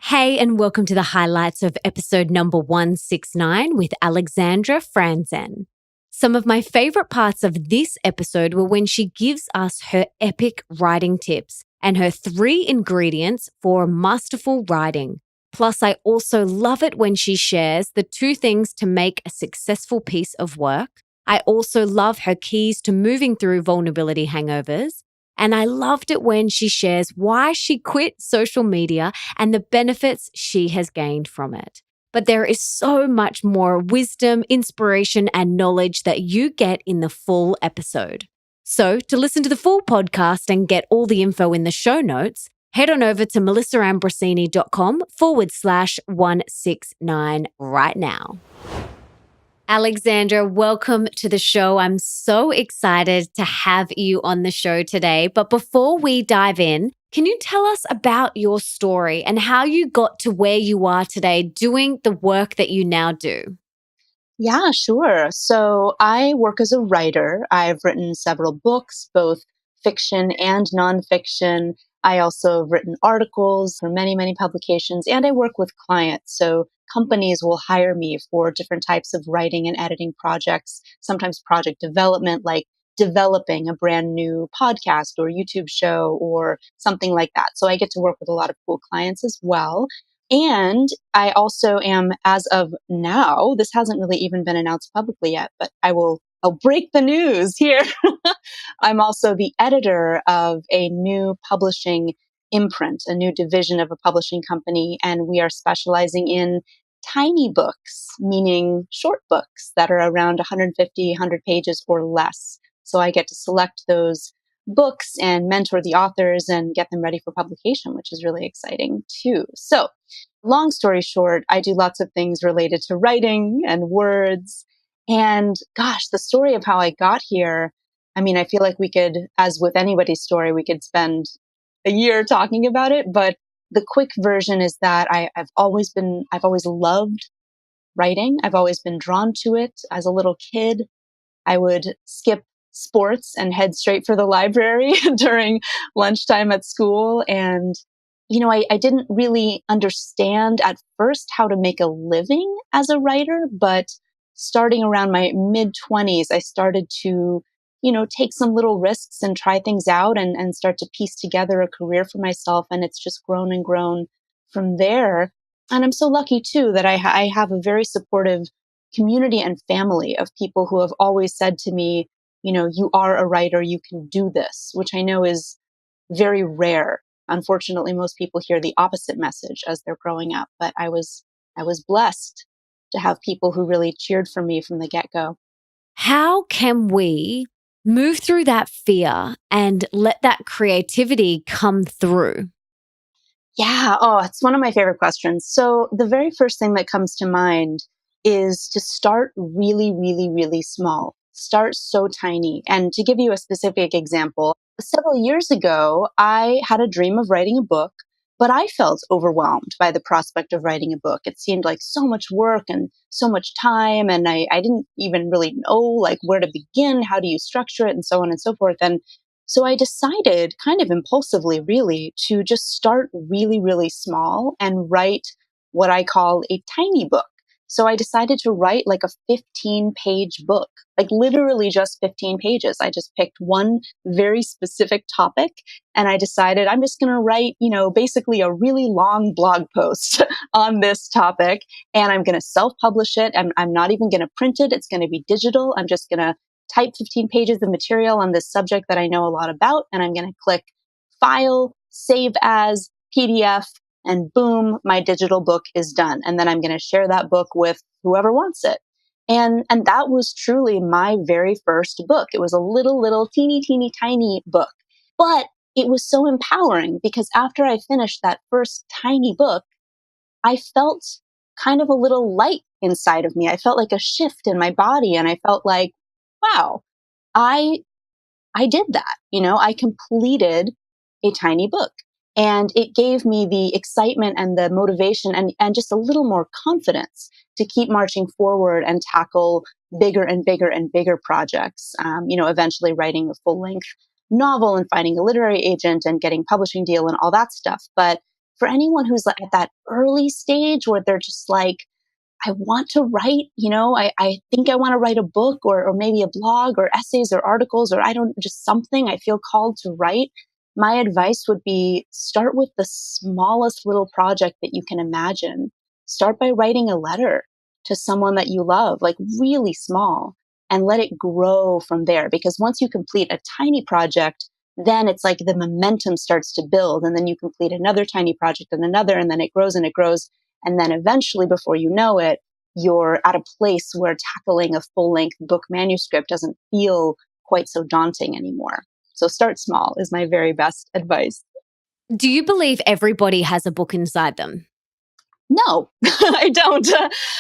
Hey, and welcome to the highlights of episode number 169 with Alexandra Franzen. Some of my favorite parts of this episode were when she gives us her epic writing tips and her 3 ingredients for masterful writing. Plus, I also love it when she shares the 2 things to make a successful piece of work. I also love her keys to moving through vulnerability hangovers. And I loved it when she shares why she quit social media and the benefits she has gained from it. But there is so much more wisdom, inspiration, and knowledge that you get in the full episode. So to listen to the full podcast and get all the info in the show notes, head on over to melissaambrosini.com/169 right now. Alexandra, welcome to the show. I'm so excited to have you on the show today. But before we dive in, can you tell us about your story and how you got to where you are today doing the work that you now do? Yeah, sure. So I work as a writer. I've written several books, both fiction and nonfiction. I also have written articles for many, many publications, and I work with clients. So companies will hire me for different types of writing and editing projects, sometimes project development, like developing a brand new podcast or YouTube show or something like that. So I get to work with a lot of cool clients as well. And I also am, as of now, this hasn't really even been announced publicly yet, but I'll break the news here. I'm also the editor of a new publishing imprint, a new division of a publishing company, and we are specializing in tiny books, meaning short books that are around 150, 100 pages or less. So I get to select those books and mentor the authors and get them ready for publication, which is really exciting too. So long story short, I do lots of things related to writing and words. And gosh, the story of how I got here, I mean, I feel like we could, as with anybody's story, we could spend a year talking about it. But the quick version is that I've always loved writing. I've always been drawn to it. As a little kid, I would skip sports and head straight for the library during lunchtime at school. And, I didn't really understand at first how to make a living as a writer, but starting around my mid 20s, I started to, take some little risks and try things out and start to piece together a career for myself. And it's just grown and grown from there. And I'm so lucky too that I have a very supportive community and family of people who have always said to me, you are a writer, you can do this, which I know is very rare. Unfortunately, most people hear the opposite message as they're growing up, but I was blessed to have people who really cheered for me from the get-go. How can we move through that fear and let that creativity come through? Yeah. Oh, it's one of my favorite questions. So the very first thing that comes to mind is to start really, really, really small. Start so tiny. And to give you a specific example, several years ago, I had a dream of writing a book, but I felt overwhelmed by the prospect of writing a book. It seemed like so much work and so much time. And I didn't even really know like where to begin. How do you structure it? And so on and so forth. And so I decided kind of impulsively, really, to just start really, really small and write what I call a tiny book. So I decided to write like a 15-page book, like literally just 15 pages. I just picked one very specific topic and I decided I'm just going to write, basically a really long blog post on this topic and I'm going to self-publish it. I'm not even going to print it. It's going to be digital. I'm just going to type 15 pages of material on this subject that I know a lot about, and I'm going to click File, Save As, PDF, and boom, my digital book is done. And then I'm going to share that book with whoever wants it. And that was truly my very first book. It was a little, teeny, tiny book. But it was so empowering because after I finished that first tiny book, I felt kind of a little light inside of me. I felt like a shift in my body and I felt like, wow, I did that. I completed a tiny book and it gave me the excitement and the motivation and just a little more confidence to keep marching forward and tackle bigger and bigger and bigger projects. Eventually writing a full length novel and finding a literary agent and getting publishing deal and all that stuff. But for anyone who's like at that early stage where they're just like, I want to write, I think I want to write a book or maybe a blog or essays or articles or I don't, just something I feel called to write. My advice would be start with the smallest little project that you can imagine. Start by writing a letter to someone that you love, like really small, and let it grow from there. Because once you complete a tiny project, then it's like the momentum starts to build. And then you complete another tiny project and then it grows and it grows. And then eventually, before you know it, you're at a place where tackling a full length book manuscript doesn't feel quite so daunting anymore. So start small is my very best advice. Do you believe everybody has a book inside them? No, I don't.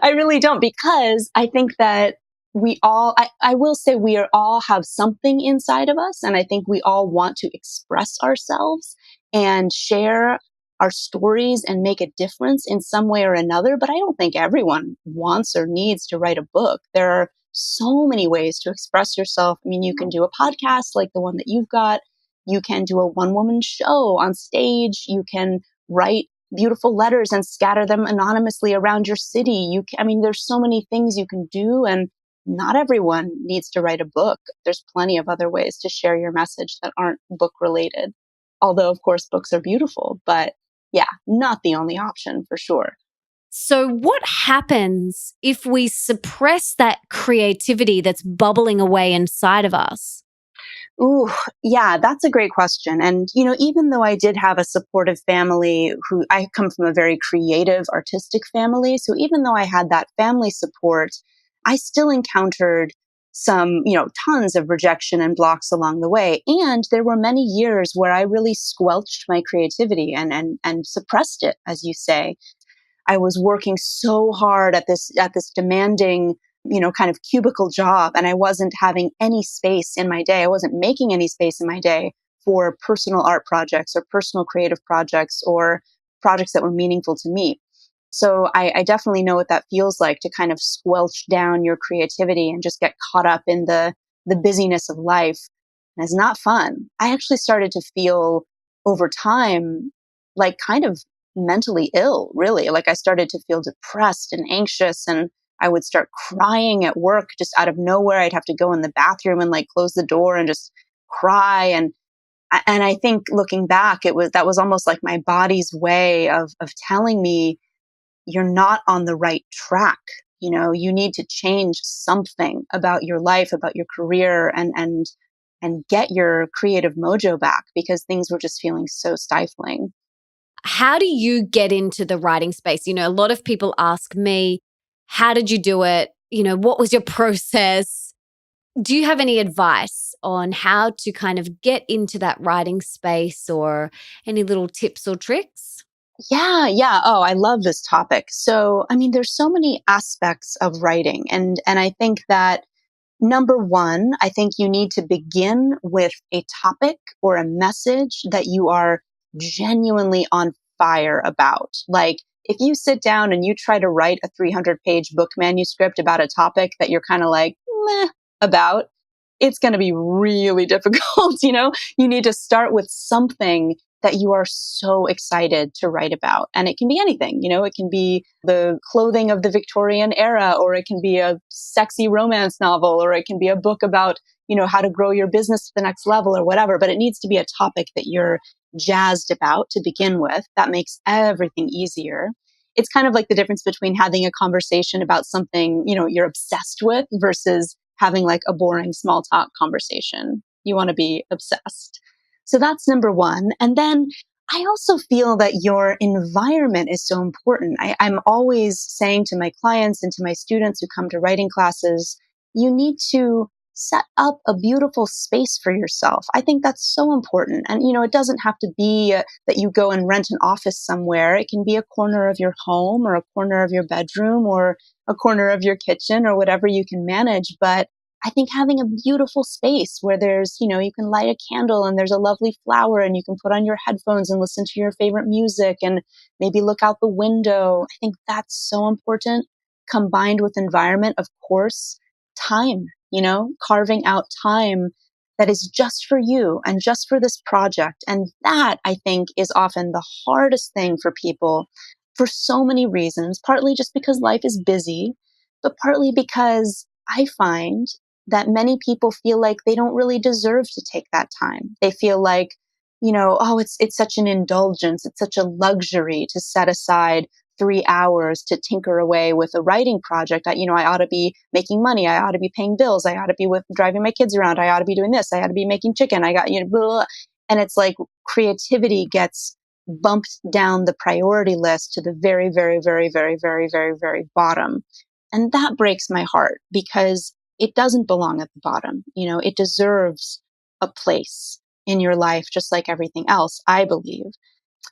I really don't, because I think that I will say we are all have something inside of us. And I think we all want to express ourselves and share our stories and make a difference in some way or another. But I don't think everyone wants or needs to write a book. There are so many ways to express yourself. I mean, you can do a podcast like the one that you've got. You can do a one-woman show on stage. You can write beautiful letters and scatter them anonymously around your city. There's so many things you can do, and not everyone needs to write a book. There's plenty of other ways to share your message that aren't book related. Although, of course, books are beautiful, but yeah, not the only option for sure. So, what happens if we suppress that creativity that's bubbling away inside of us? Ooh, yeah, that's a great question. And, even though I did have a supportive family I come from a very creative, artistic family. So even though I had that family support, I still encountered some, tons of rejection and blocks along the way. And there were many years where I really squelched my creativity and suppressed it, as you say. I was working so hard at this demanding, kind of cubicle job, and I wasn't having any space in my day. I wasn't making any space in my day for personal art projects or personal creative projects or projects that were meaningful to me. So I definitely know what that feels like, to kind of squelch down your creativity and just get caught up in the busyness of life. And it's not fun. I actually started to feel over time like kind of mentally ill, really. Like I started to feel depressed and anxious, and I would start crying at work just out of nowhere. I'd have to go in the bathroom and like close the door and just cry. And I think looking back, that was almost like my body's way of telling me, you're not on the right track. You need to change something about your life, about your career, and get your creative mojo back, because things were just feeling so stifling. How do you get into the writing space? A lot of people ask me, how did you do it? What was your process? Do you have any advice on how to kind of get into that writing space, or any little tips or tricks? Yeah, yeah. Oh, I love this topic. So, there's so many aspects of writing, and I think that number one, I think you need to begin with a topic or a message that you are genuinely on fire about. Like, if you sit down and you try to write a 300-page book manuscript about a topic that you're kind of like, meh, about, it's going to be really difficult. You need to start with something that you are so excited to write about. And it can be anything, it can be the clothing of the Victorian era, or it can be a sexy romance novel, or it can be a book about, how to grow your business to the next level or whatever. But it needs to be a topic that you're jazzed about to begin with. That makes everything easier. It's kind of like the difference between having a conversation about something, you're obsessed with versus having like a boring small talk conversation. You want to be obsessed. So that's number one. And then I also feel that your environment is so important. I'm always saying to my clients and to my students who come to writing classes, you need to set up a beautiful space for yourself. I think that's so important. And, it doesn't have to be that you go and rent an office somewhere. It can be a corner of your home, or a corner of your bedroom, or a corner of your kitchen, or whatever you can manage. But I think having a beautiful space where there's, you can light a candle and there's a lovely flower, and you can put on your headphones and listen to your favorite music and maybe look out the window. I think that's so important, combined with environment, of course, time, carving out time that is just for you and just for this project. And that, I think, is often the hardest thing for people for so many reasons, partly just because life is busy, but partly because I find that many people feel like they don't really deserve to take that time. They feel like, oh, it's such an indulgence. It's such a luxury to set aside 3 hours to tinker away with a writing project. I ought to be making money. I ought to be paying bills. I ought to be driving my kids around. I ought to be doing this. I ought to be making chicken. I got, blah, blah, blah. And it's like creativity gets bumped down the priority list to the very, very, very, very, very, very, very bottom. And that breaks my heart because it doesn't belong at the bottom. It deserves a place in your life, just like everything else, I believe.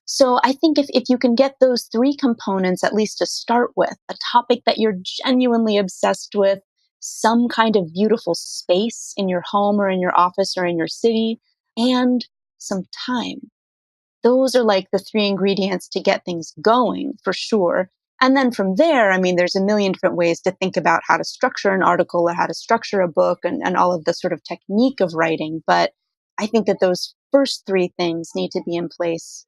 So I think if you can get those three components, at least to start with, a topic that you're genuinely obsessed with, some kind of beautiful space in your home or in your office or in your city, and some time. Those are like the three ingredients to get things going for sure. And then from there, there's a million different ways to think about how to structure an article or how to structure a book and all of the sort of technique of writing. But I think that those first three things need to be in place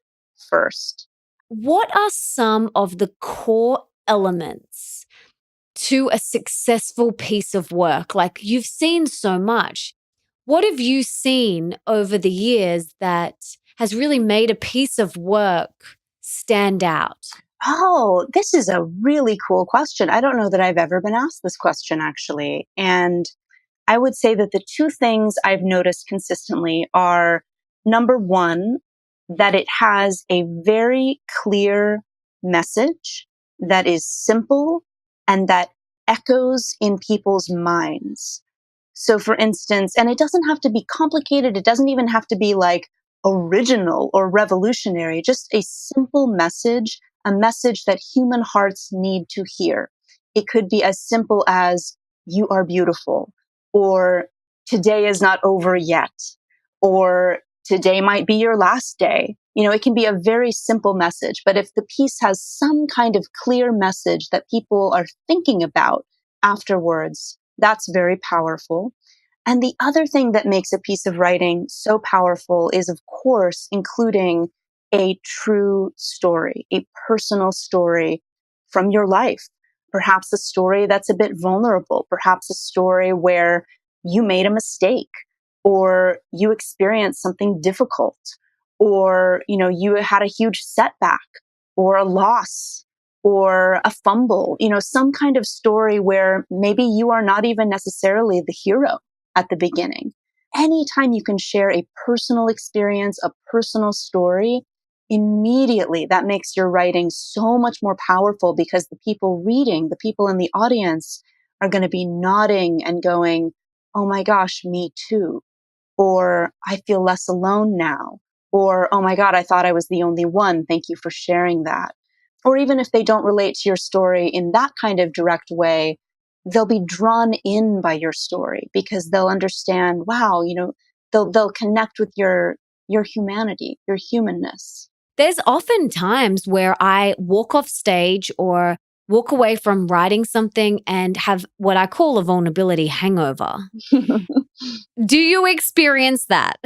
first. What are some of the core elements to a successful piece of work? Like, you've seen so much. What have you seen over the years that has really made a piece of work stand out? Oh, this is a really cool question. I don't know that I've ever been asked this question, actually. And I would say that the two things I've noticed consistently are, number one, that it has a very clear message that is simple and that echoes in people's minds. So for instance, and it doesn't have to be complicated. It doesn't even have to be like original or revolutionary, just a simple message, a message that human hearts need to hear. It could be as simple as, you are beautiful, or today is not over yet, or today might be your last day. It can be a very simple message, but if the piece has some kind of clear message that people are thinking about afterwards, that's very powerful. And the other thing that makes a piece of writing so powerful is, of course, including a true story, a personal story from your life. Perhaps a story that's a bit vulnerable, perhaps a story where you made a mistake or you experienced something difficult, or, you had a huge setback or a loss or a fumble, some kind of story where maybe you are not even necessarily the hero at the beginning. Anytime you can share a personal experience, a personal story, immediately that makes your writing so much more powerful, because the people reading, the people in the audience are going to be nodding and going, oh my gosh, me too. Or I feel less alone now. Or, oh my God, I thought I was the only one. Thank you for sharing that. Or even if they don't relate to your story in that kind of direct way, they'll be drawn in by your story because they'll understand, wow, they'll connect with your humanity, your humanness. There's often times where I walk off stage or walk away from writing something and have what I call a vulnerability hangover. Do you experience that?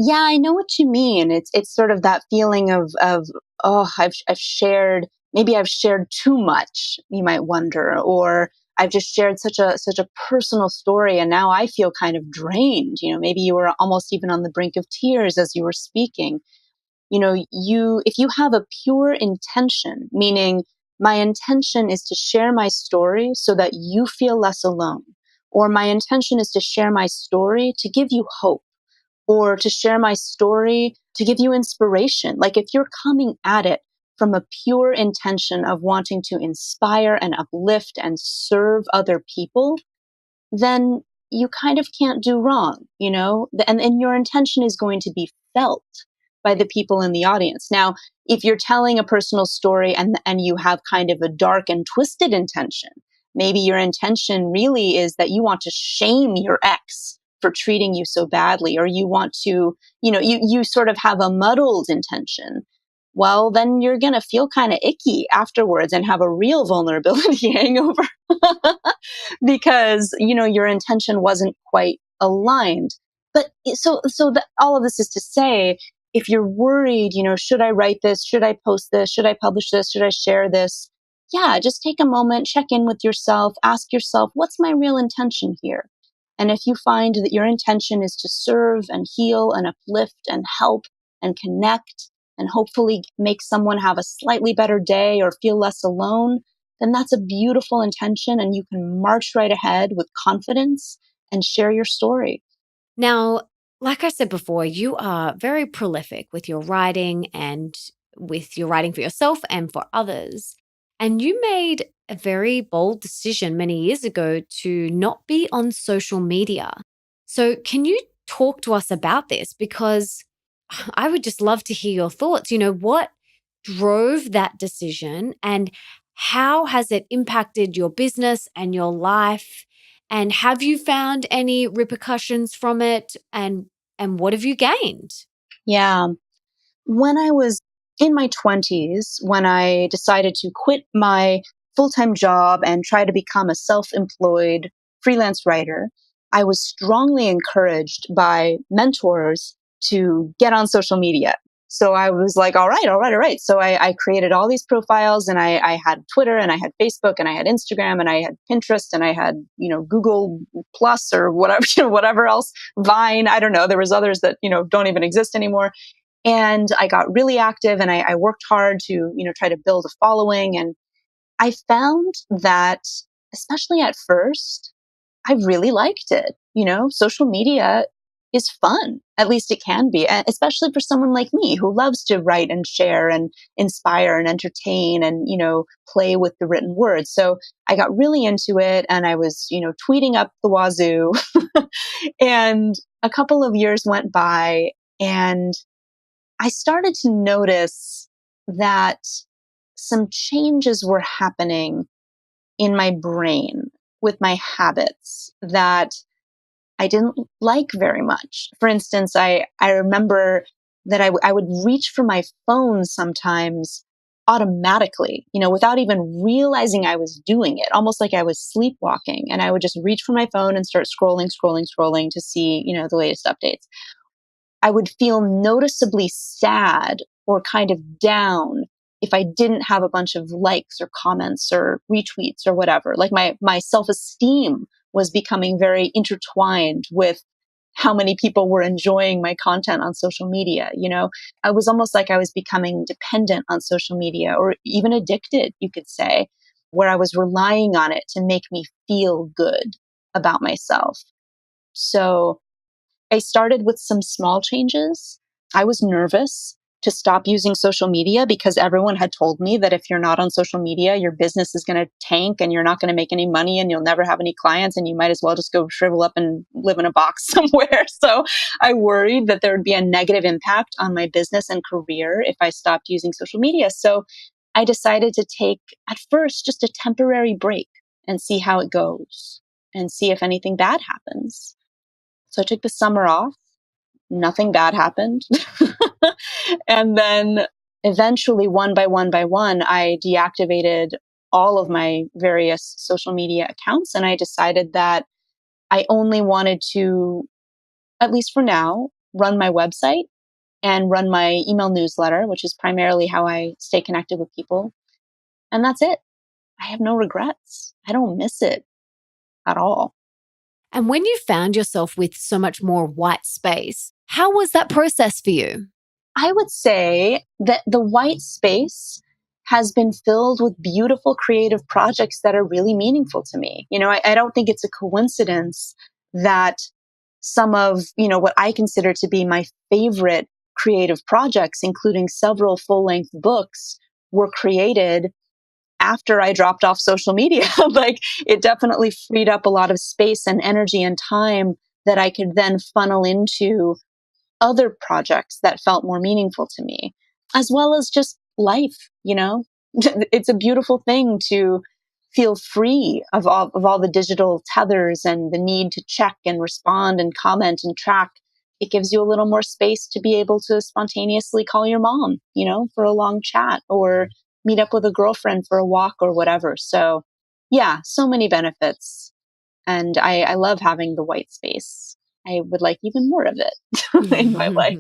Yeah, I know what you mean. It's sort of that feeling of oh, I've shared, maybe I've shared too much, you might wonder, or I've just shared such a personal story and now I feel kind of drained. Maybe you were almost even on the brink of tears as you were speaking. If you have a pure intention, meaning my intention is to share my story so that you feel less alone, or my intention is to share my story to give you hope, or to share my story to give you inspiration. Like if you're coming at it from a pure intention of wanting to inspire and uplift and serve other people, then you kind of can't do wrong, and your intention is going to be felt by the people in the audience. Now, if you're telling a personal story and you have kind of a dark and twisted intention, maybe your intention really is that you want to shame your ex for treating you so badly, or you want to, you sort of have a muddled intention. Well, then you're going to feel kind of icky afterwards and have a real vulnerability hangover because, your intention wasn't quite aligned. All of this is to say, if you're worried, should I write this? Should I post this? Should I publish this? Should I share this? Yeah, just take a moment, check in with yourself, ask yourself, what's my real intention here? And if you find that your intention is to serve and heal and uplift and help and connect and hopefully make someone have a slightly better day or feel less alone, then that's a beautiful intention and you can march right ahead with confidence and share your story. Now, like I said before, you are very prolific with your writing and with your writing for yourself and for others. And you made a very bold decision many years ago to not be on social media. So, can you talk to us about this? Because I would just love to hear your thoughts. What drove that decision and how has it impacted your business and your life? And have you found any repercussions from it? And what have you gained? Yeah. When I was in my 20s, when I decided to quit my full time job and try to become a self employed freelance writer, I was strongly encouraged by mentors to get on social media. So I was like, all right, all right, all right. So I created all these profiles and I had Twitter and I had Facebook and I had Instagram and I had Pinterest and I had, Google Plus or whatever, whatever else, Vine. I don't know. There was others that, don't even exist anymore. And I got really active and I worked hard to, try to build a following. And I found that, especially at first, I really liked it. Social media is fun. At least it can be, especially for someone like me who loves to write and share and inspire and entertain and, play with the written word. So I got really into it and I was, tweeting up the wazoo. And a couple of years went by and I started to notice that some changes were happening in my brain with my habits that I didn't like very much. For instance, I remember that I would reach for my phone sometimes automatically, without even realizing I was doing it, almost like I was sleepwalking. And I would just reach for my phone and start scrolling to see, the latest updates. I would feel noticeably sad or kind of down if I didn't have a bunch of likes or comments or retweets or whatever. Like my self-esteem was becoming very intertwined with how many people were enjoying my content on social media. I was almost like I was becoming dependent on social media or even addicted, you could say, where I was relying on it to make me feel good about myself. So I started with some small changes. I was nervous to stop using social media because everyone had told me that if you're not on social media, your business is going to tank and you're not going to make any money and you'll never have any clients and you might as well just go shrivel up and live in a box somewhere. So I worried that there would be a negative impact on my business and career if I stopped using social media. So I decided to take, at first, just a temporary break and see how it goes and see if anything bad happens. So I took the summer off. Nothing bad happened. And then eventually, one by one, I deactivated all of my various social media accounts. And I decided that I only wanted to, at least for now, run my website and run my email newsletter, which is primarily how I stay connected with people. And that's it. I have no regrets. I don't miss it at all. And when you found yourself with so much more white space, how was that process for you? I would say that the white space has been filled with beautiful creative projects that are really meaningful to me. I don't think it's a coincidence that some of, what I consider to be my favorite creative projects, including several full-length books, were created after I dropped off social media. Like it definitely freed up a lot of space and energy and time that I could then funnel into other projects that felt more meaningful to me, as well as just life. It's a beautiful thing to feel free of all the digital tethers and the need to check and respond and comment and track. It gives you a little more space to be able to spontaneously call your mom, for a long chat or meet up with a girlfriend for a walk or whatever. So yeah, so many benefits. And I love having the white space. I would like even more of it in my life.